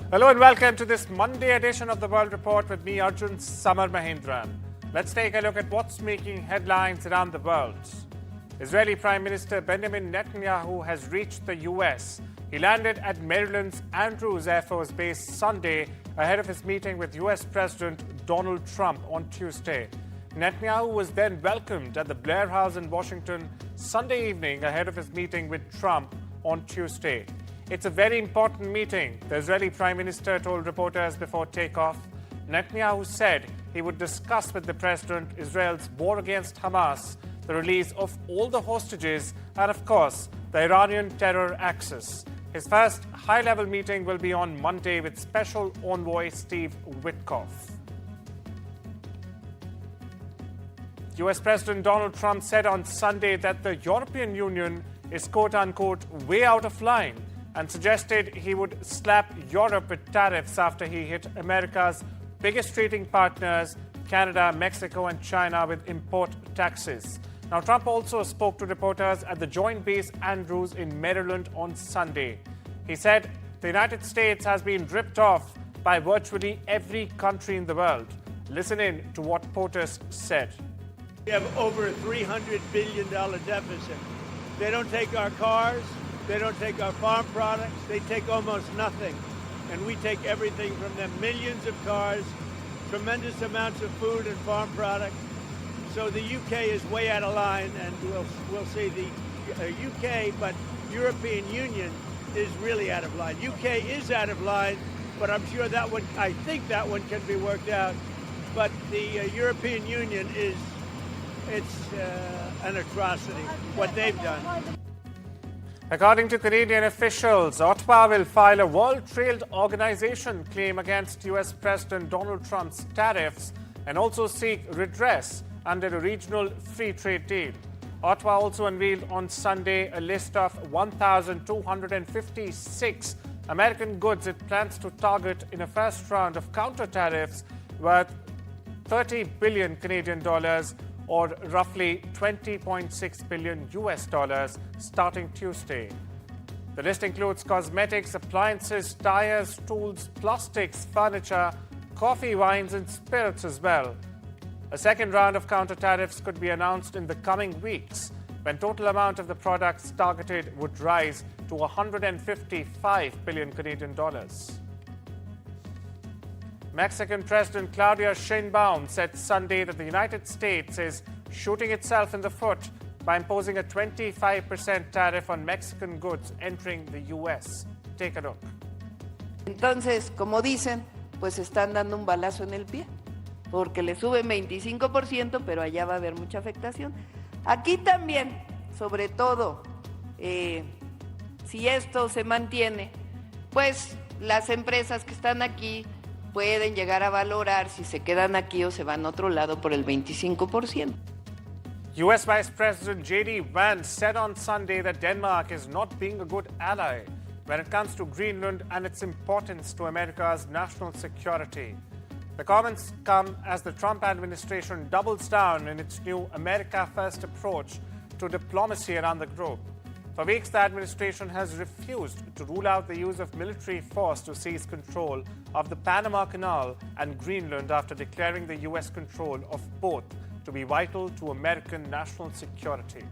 Hello and welcome to this Monday edition of the World Report with me, Arjun Samar Mahindran. Let's take a look at what's making headlines around the world. Israeli Prime Minister Benjamin Netanyahu has reached the US. He landed at Maryland's Andrews Air Force Base Sunday ahead of his meeting with US President Donald Trump on Tuesday. Netanyahu was then welcomed at the Blair House in Washington Sunday evening ahead of his meeting with Trump on Tuesday. It's a very important meeting, the Israeli Prime Minister told reporters before takeoff. Netanyahu said he would discuss with the president Israel's war against Hamas, the release of all the hostages, and of course, the Iranian terror axis. His first high-level meeting will be on Monday with Special Envoy Steve Witkoff. US President Donald Trump said on Sunday that the European Union is quote-unquote way out of line and suggested he would slap Europe with tariffs after he hit America's biggest trading partners, Canada, Mexico and China, with import taxes. Now, Trump also spoke to reporters at the Joint Base Andrews in Maryland on Sunday. He said the United States has been ripped off by virtually every country in the world. Listen in to what POTUS said. We have over a $300 billion deficit. They don't take our cars. They don't take our farm products. They take almost nothing. And we take everything from them. Millions of cars, tremendous amounts of food and farm products. So the UK is way out of line, and we'll see the UK, but European Union is really out of line. UK is out of line, but I'm sure that one, I think that one can be worked out. But the European Union it's an atrocity, what they've done. According to Canadian officials, Ottawa will file a World Trade Organization claim against US President Donald Trump's tariffs and also seek redress under a regional free trade deal. Ottawa also unveiled on Sunday a list of 1,256 American goods it plans to target in a first round of counter tariffs worth 30 billion Canadian dollars, or roughly 20.6 billion US dollars, starting Tuesday. The list includes cosmetics, appliances, tires, tools, plastics, furniture, coffee, wines, and spirits as well. A second round of counter tariffs could be announced in the coming weeks, when total amount of the products targeted would rise to 155 billion Canadian dollars. Mexican President Claudia Sheinbaum said Sunday that the United States is shooting itself in the foot by imposing a 25% tariff on Mexican goods entering the U.S. Take a look. Entonces, como dicen, pues están dando un balazo en el pie, porque le suben 25%, pero allá va a haber mucha afectación. Aquí también, sobre todo, si esto se mantiene, pues las empresas que están aquí pueden llegar a valorar si se quedan aquí o se van a otro lado por el 25%. US Vice President J.D. Vance said on Sunday that Denmark is not being a good ally when it comes to Greenland and its importance to America's national security. The comments come as the Trump administration doubles down in its new America First approach to diplomacy around the globe. For weeks, the administration has refused to rule out the use of military force to seize control of the Panama Canal and Greenland after declaring the U.S. control of both to be vital to American national security.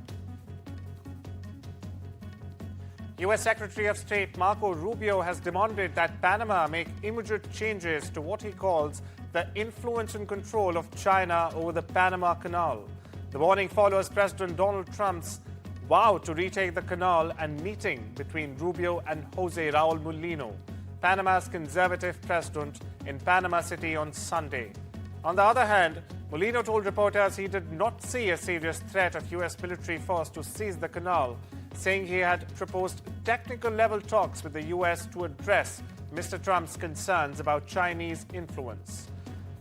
U.S. Secretary of State Marco Rubio has demanded that Panama make immediate changes to what he calls the influence and control of China over the Panama Canal. The warning follows President Donald Trump's vow to retake the canal and meeting between Rubio and Jose Raul Mulino, Panama's conservative president, in Panama City on Sunday. On the other hand, Mulino told reporters he did not see a serious threat of U.S. military force to seize the canal, saying he had proposed technical-level talks with the U.S. to address Mr. Trump's concerns about Chinese influence.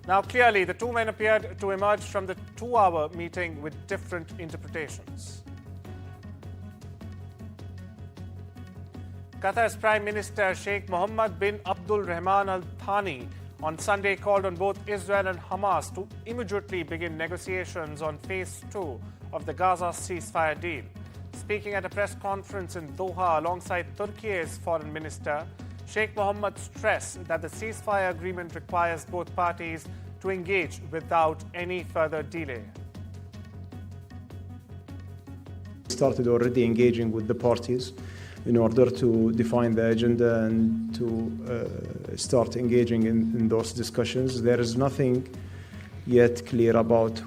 Now, clearly, the two men appeared to emerge from the two-hour meeting with different interpretations. Qatar's Prime Minister Sheikh Mohammed bin Abdul Rahman Al Thani on Sunday called on both Israel and Hamas to immediately begin negotiations on Phase 2 of the Gaza ceasefire deal. Speaking at a press conference in Doha alongside Turkey's foreign minister, Sheikh Mohammed stressed that the ceasefire agreement requires both parties to engage without any further delay. We started already engaging with the parties in order to define the agenda and to start engaging in those discussions. There is nothing yet clear about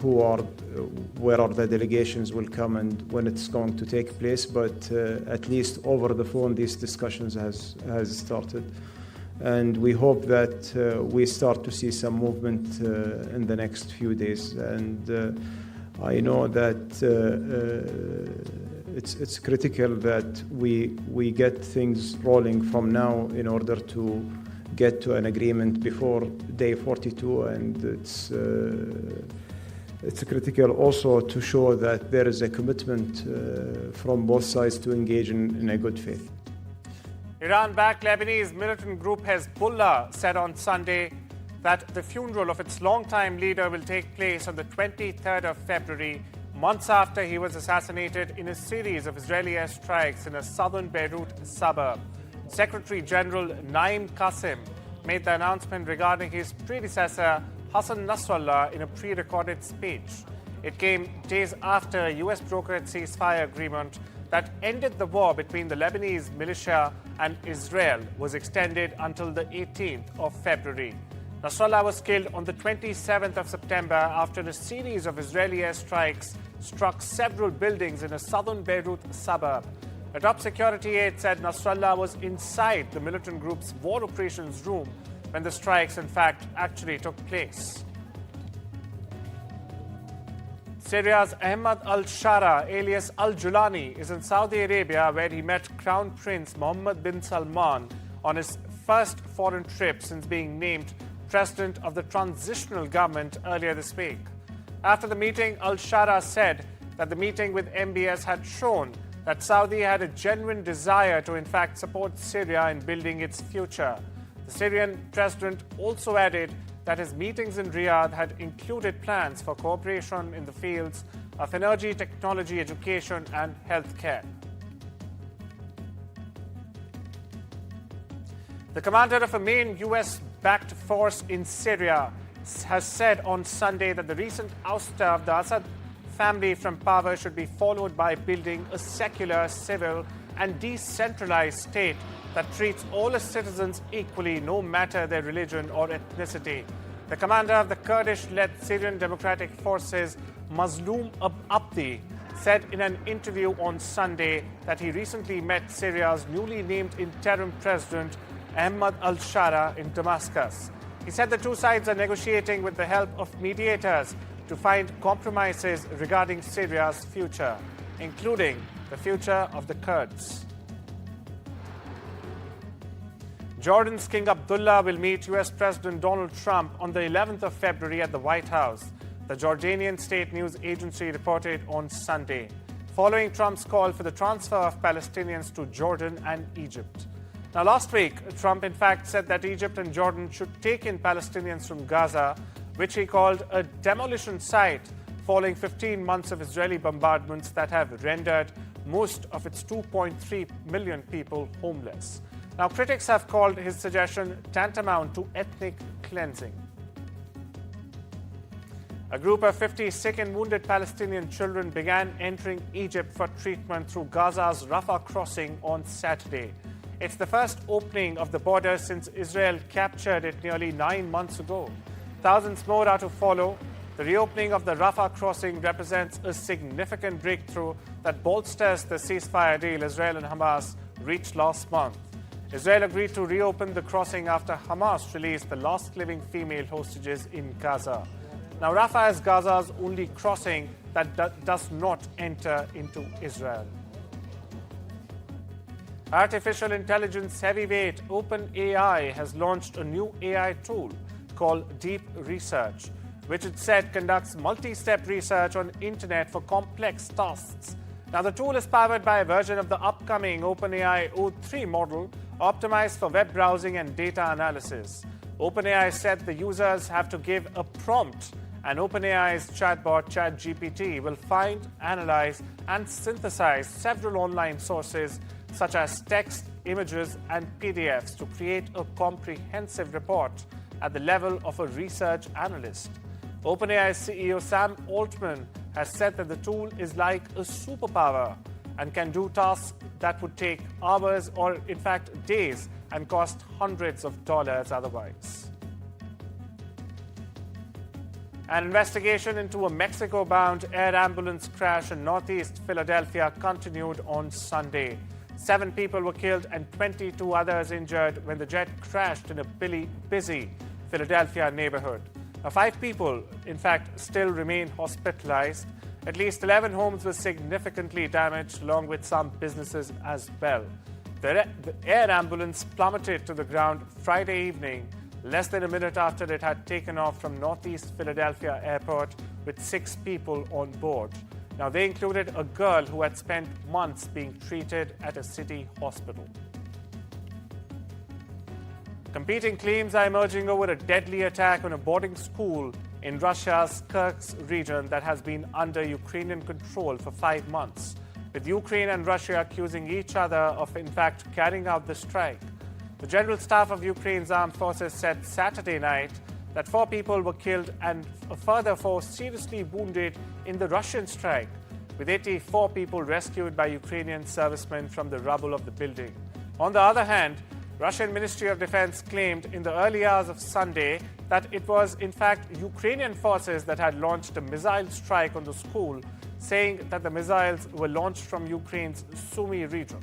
where are the delegations will come and when it's going to take place, but at least over the phone these discussions has started. And we hope that we start to see some movement in the next few days. And I know that it's critical that we get things rolling from now in order to get to an agreement before day 42, and it's critical also to show that there is a commitment from both sides to engage in a good faith. Iran-backed Lebanese militant group Hezbollah said on Sunday that the funeral of its longtime leader will take place on the 23rd of February, months after he was assassinated in a series of Israeli airstrikes in a southern Beirut suburb. Secretary General Naim Qassem made the announcement regarding his predecessor Hassan Nasrallah in a pre-recorded speech. It came days after a US brokered ceasefire agreement that ended the war between the Lebanese militia and Israel was extended until the 18th of February. Nasrallah was killed on the 27th of September after a series of Israeli airstrikes struck several buildings in a southern Beirut suburb. A top security aide said Nasrallah was inside the militant group's war operations room when the strikes, in fact, actually took place. Syria's Ahmad al-Shara, alias al-Julani, is in Saudi Arabia, where he met Crown Prince Mohammed bin Salman on his first foreign trip since being named president of the transitional government earlier this week. After the meeting, al-Shara said that the meeting with MBS had shown that Saudi had a genuine desire to, in fact, support Syria in building its future. The Syrian president also added that his meetings in Riyadh had included plans for cooperation in the fields of energy, technology, education, and healthcare. The commander of a main US-backed force in Syria has said on Sunday that the recent ouster of the Assad family from power should be followed by building a secular, civil, and decentralized state that treats all its citizens equally, no matter their religion or ethnicity. The commander of the Kurdish-led Syrian Democratic Forces, Mazloum Abdi, said in an interview on Sunday that he recently met Syria's newly named interim president, Ahmad al-Shara, in Damascus. He said the two sides are negotiating with the help of mediators to find compromises regarding Syria's future, including the future of the Kurds. Jordan's King Abdullah will meet US President Donald Trump on the 11th of February at the White House, the Jordanian state news agency reported on Sunday, following Trump's call for the transfer of Palestinians to Jordan and Egypt. Now, last week, Trump, in fact, said that Egypt and Jordan should take in Palestinians from Gaza, which he called a demolition site, following 15 months of Israeli bombardments that have rendered most of its 2.3 million people homeless. Now, critics have called his suggestion tantamount to ethnic cleansing. A group of 50 sick and wounded Palestinian children began entering Egypt for treatment through Gaza's Rafah crossing on Saturday. It's the first opening of the border since Israel captured it nearly 9 months ago. Thousands more are to follow. The reopening of the Rafah crossing represents a significant breakthrough that bolsters the ceasefire deal Israel and Hamas reached last month. Israel agreed to reopen the crossing after Hamas released the last living female hostages in Gaza. Now, Rafah is Gaza's only crossing that does not enter into Israel. Artificial intelligence heavyweight OpenAI has launched a new AI tool called Deep Research, which it said conducts multi-step research on internet for complex tasks. Now, the tool is powered by a version of the upcoming OpenAI O3 model, optimized for web browsing and data analysis. OpenAI said the users have to give a prompt, and OpenAI's chatbot ChatGPT will find, analyze, and synthesize several online sources, such as text, images, and PDFs to create a comprehensive report at the level of a research analyst. OpenAI's CEO Sam Altman has said that the tool is like a superpower and can do tasks that would take hours or, in fact, days and cost hundreds of dollars otherwise. An investigation into a Mexico-bound air ambulance crash in northeast Philadelphia continued on Sunday. 7 people were killed and 22 others injured when the jet crashed in a busy Philadelphia neighborhood. 5 people, in fact, still remain hospitalized. At least 11 homes were significantly damaged, along with some businesses as well. The air ambulance plummeted to the ground Friday evening, less than a minute after it had taken off from northeast Philadelphia airport with 6 people on board. Now, they included a girl who had spent months being treated at a city hospital. Competing claims are emerging over a deadly attack on a boarding school in Russia's Kursk region that has been under Ukrainian control for 5 months, with Ukraine and Russia accusing each other of, in fact, carrying out the strike. The General Staff of Ukraine's armed forces said Saturday night that 4 people were killed and a further 4 seriously wounded in the Russian strike, with 84 people rescued by Ukrainian servicemen from the rubble of the building. On the other hand, Russian Ministry of Defense claimed in the early hours of Sunday that it was, in fact, Ukrainian forces that had launched a missile strike on the school, saying that the missiles were launched from Ukraine's Sumy region.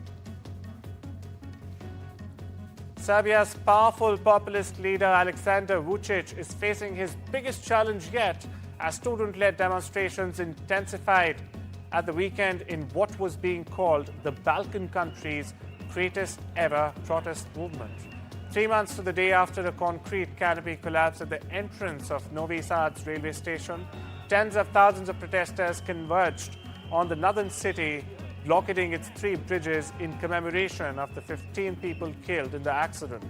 Serbia's powerful populist leader Aleksandar Vučić is facing his biggest challenge yet as student-led demonstrations intensified at the weekend in what was being called the Balkan countries' greatest ever protest movement. 3 months to the day after a concrete canopy collapsed at the entrance of Novi Sad's railway station, tens of thousands of protesters converged on the northern city, blockading its 3 bridges in commemoration of the 15 people killed in the accident.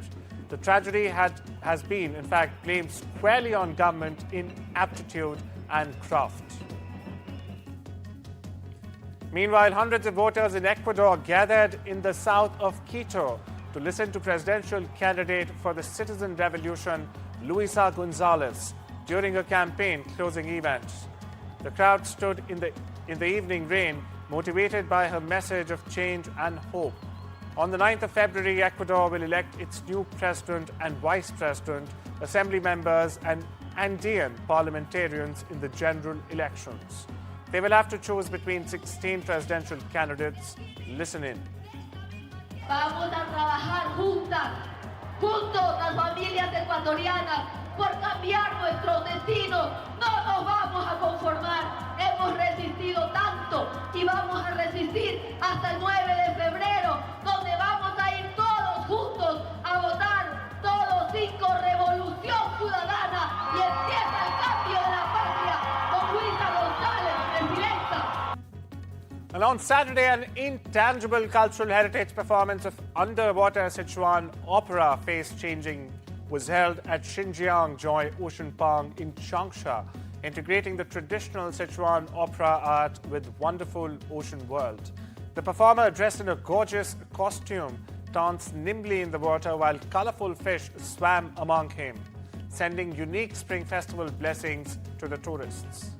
The tragedy has been, in fact, blamed squarely on government inaptitude and craft. Meanwhile, hundreds of voters in Ecuador gathered in the south of Quito to listen to presidential candidate for the Citizen Revolution, Luisa Gonzalez, during a campaign closing event. The crowd stood in the evening rain, motivated by her message of change and hope. On the 9th of February, Ecuador will elect its new president and vice president, assembly members, and Andean parliamentarians in the general elections. They will have to choose between 16 presidential candidates. Listen in. Vamos a trabajar juntos las familias ecuatorianas, por cambiar nuestro destino. No nos vamos a conformar. Hemos resistido tanto y vamos a resistir hasta el 9 de febrero, donde vamos a ir todos juntos a votar, todos 5, revolución ciudadana, y empieza el cambio de la patria con Luisa González, presidenta. And on Saturday, an intangible cultural heritage performance of underwater Sichuan opera Face Changing was held at Xinjiang Joy Ocean Park in Changsha, integrating the traditional Sichuan opera art with wonderful ocean world. The performer, dressed in a gorgeous costume, danced nimbly in the water while colorful fish swam among him, sending unique Spring Festival blessings to the tourists.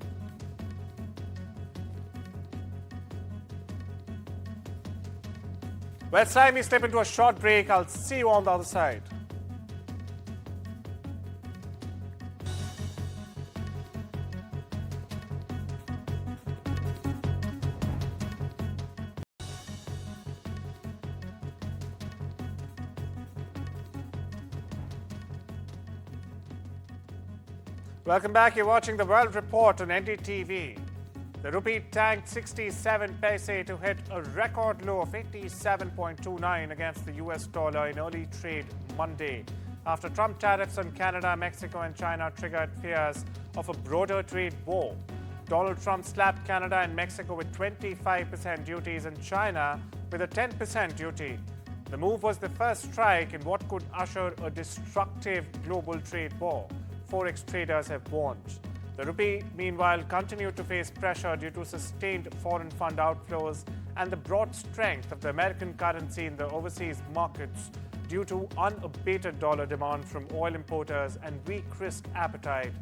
Well, it's time we slip into a short break. I'll see you on the other side. Welcome back. You're watching the World Report on NDTV. The rupee tanked 67 paise to hit a record low of 87.29 against the US dollar in early trade Monday, after Trump tariffs on Canada, Mexico, and China triggered fears of a broader trade war. Donald Trump slapped Canada and Mexico with 25% duties and China with a 10% duty. The move was the first strike in what could usher a destructive global trade war, forex traders have warned. The rupee, meanwhile, continued to face pressure due to sustained foreign fund outflows and the broad strength of the American currency in the overseas markets due to unabated dollar demand from oil importers and weak risk appetite.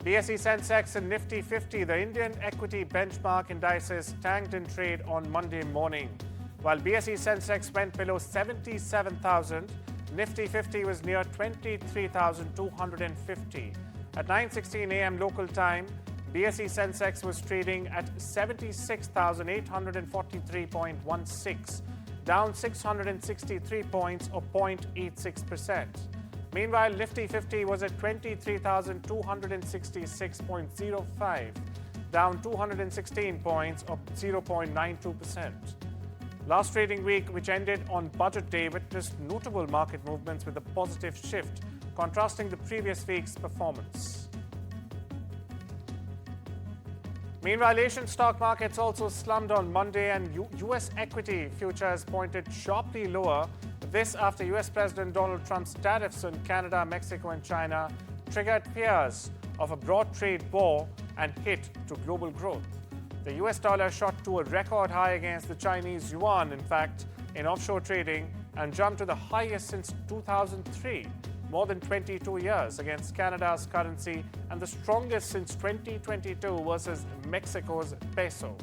BSE Sensex and Nifty 50, the Indian equity benchmark indices, tanked in trade on Monday morning. While BSE Sensex went below 77,000, Nifty 50 was near 23,250. At 9:16 a.m. local time, BSE Sensex was trading at 76,843.16, down 663 points or 0.86%. Meanwhile, Nifty 50 was at 23,266.05, down 216 points or 0.92%. Last trading week, which ended on budget day, witnessed notable market movements with a positive shift, contrasting the previous week's performance. Meanwhile, Asian stock markets also slumped on Monday, and U.S. equity futures pointed sharply lower. This after U.S. President Donald Trump's tariffs on Canada, Mexico and China triggered fears of a broad trade war and hit to global growth. The U.S. dollar shot to a record high against the Chinese yuan, in fact, in offshore trading, and jumped to the highest since 2003, more than 22 years, against Canada's currency and the strongest since 2022 versus Mexico's peso.